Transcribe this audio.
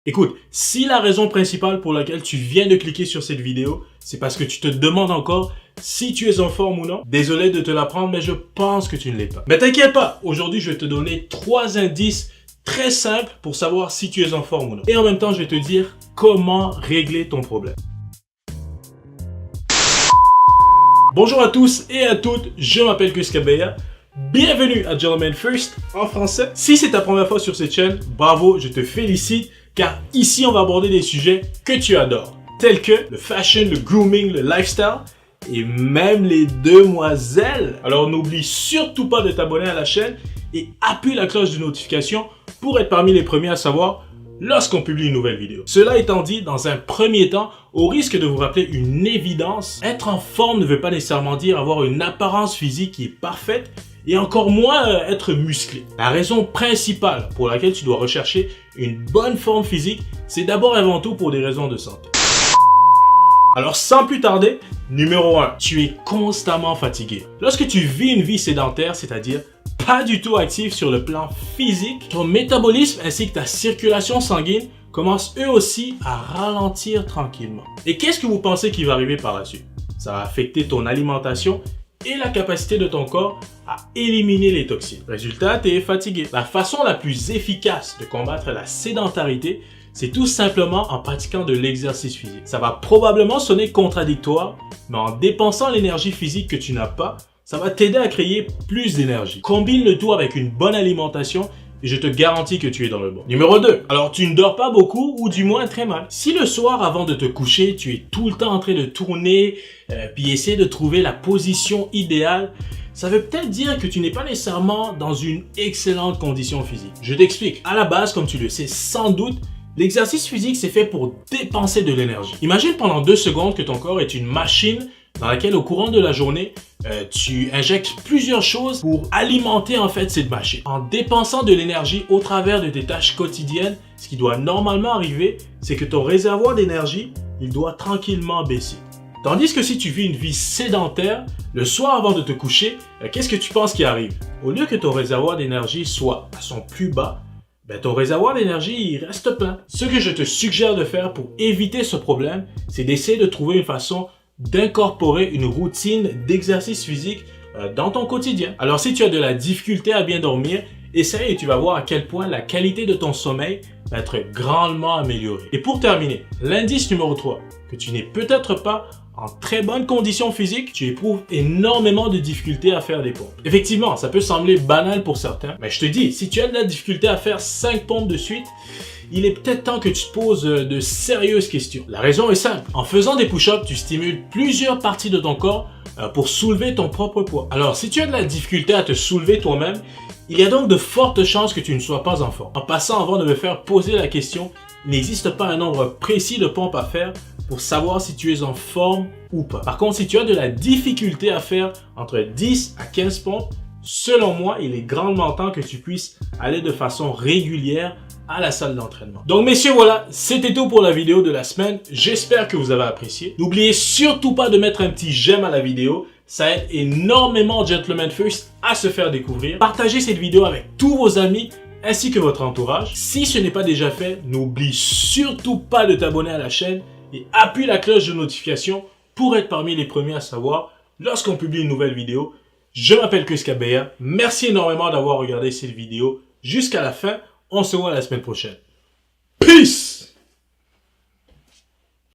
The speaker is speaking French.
Écoute, si la raison principale pour laquelle tu viens de cliquer sur cette vidéo, c'est parce que tu te demandes encore si tu es en forme ou non, désolé de te l'apprendre, mais je pense que tu ne l'es pas. Mais t'inquiète pas, aujourd'hui je vais te donner 3 indices très simples pour savoir si tu es en forme ou non. Et en même temps, je vais te dire comment régler ton problème. Bonjour à tous et à toutes, je m'appelle Chris Kabeya. Bienvenue à Gentleman First en français. Si c'est ta première fois sur cette chaîne, bravo, je te félicite car ici on va aborder des sujets que tu adores, tels que le fashion, le grooming, le lifestyle et même les demoiselles. Alors n'oublie surtout pas de t'abonner à la chaîne et appuie la cloche de notification pour être parmi les premiers à savoir lorsqu'on publie une nouvelle vidéo. Cela étant dit, dans un premier temps, au risque de vous rappeler une évidence, être en forme ne veut pas nécessairement dire avoir une apparence physique qui est parfaite et encore moins être musclé. La raison principale pour laquelle tu dois rechercher une bonne forme physique, c'est d'abord et avant tout pour des raisons de santé. Alors sans plus tarder, numéro 1, tu es constamment fatigué. Lorsque tu vis une vie sédentaire, c'est-à-dire pas du tout active sur le plan physique, ton métabolisme ainsi que ta circulation sanguine commencent eux aussi à ralentir tranquillement. Et qu'est-ce que vous pensez qui va arriver par la suite? Ça va affecter ton alimentation et la capacité de ton corps à éliminer les toxines. Résultat, tu es fatigué. La façon la plus efficace de combattre la sédentarité, c'est tout simplement en pratiquant de l'exercice physique. Ça va probablement sonner contradictoire, mais en dépensant l'énergie physique que tu n'as pas, ça va t'aider à créer plus d'énergie. Combine le tout avec une bonne alimentation et je te garantis que tu es dans le bon. Numéro 2. Alors tu ne dors pas beaucoup ou du moins très mal. Si le soir avant de te coucher, tu es tout le temps en train de tourner puis essayer de trouver la position idéale, ça veut peut-être dire que tu n'es pas nécessairement dans une excellente condition physique. Je t'explique. À la base, comme tu le sais sans doute, l'exercice physique c'est fait pour dépenser de l'énergie. Imagine pendant 2 secondes que ton corps est une machine dans laquelle au courant de la journée, tu injectes plusieurs choses pour alimenter en fait cette machine. En dépensant de l'énergie au travers de tes tâches quotidiennes, ce qui doit normalement arriver, c'est que ton réservoir d'énergie, il doit tranquillement baisser. Tandis que si tu vis une vie sédentaire, le soir avant de te coucher, qu'est-ce que tu penses qui arrive? Au lieu que ton réservoir d'énergie soit à son plus bas, ton réservoir d'énergie il reste plein. Ce que je te suggère de faire pour éviter ce problème, c'est d'essayer de trouver une façon d'incorporer une routine d'exercice physique dans ton quotidien. Alors si tu as de la difficulté à bien dormir, essaye et tu vas voir à quel point la qualité de ton sommeil va être grandement améliorée. Et pour terminer, l'indice numéro 3, que tu n'es peut-être pas en très bonne condition physique, tu éprouves énormément de difficultés à faire des pompes. Effectivement, ça peut sembler banal pour certains, mais je te dis, si tu as de la difficulté à faire 5 pompes de suite, il est peut-être temps que tu te poses de sérieuses questions. La raison est simple. En faisant des push-ups, tu stimules plusieurs parties de ton corps pour soulever ton propre poids. Alors, si tu as de la difficulté à te soulever toi-même, il y a donc de fortes chances que tu ne sois pas en forme. En passant, avant de me faire poser la question, il n'existe pas un nombre précis de pompes à faire pour savoir si tu es en forme ou pas. Par contre, si tu as de la difficulté à faire entre 10 à 15 pompes, selon moi, il est grandement temps que tu puisses aller de façon régulière à la salle d'entraînement. Donc messieurs, voilà, c'était tout pour la vidéo de la semaine. J'espère que vous avez apprécié. N'oubliez surtout pas de mettre un petit j'aime à la vidéo. Ça aide énormément Gentleman First à se faire découvrir. Partagez cette vidéo avec tous vos amis ainsi que votre entourage. Si ce n'est pas déjà fait, n'oublie surtout pas de t'abonner à la chaîne et appuie la cloche de notification pour être parmi les premiers à savoir lorsqu'on publie une nouvelle vidéo. Je m'appelle Chris Kabeya. Merci énormément d'avoir regardé cette vidéo jusqu'à la fin. On se voit la semaine prochaine. Peace!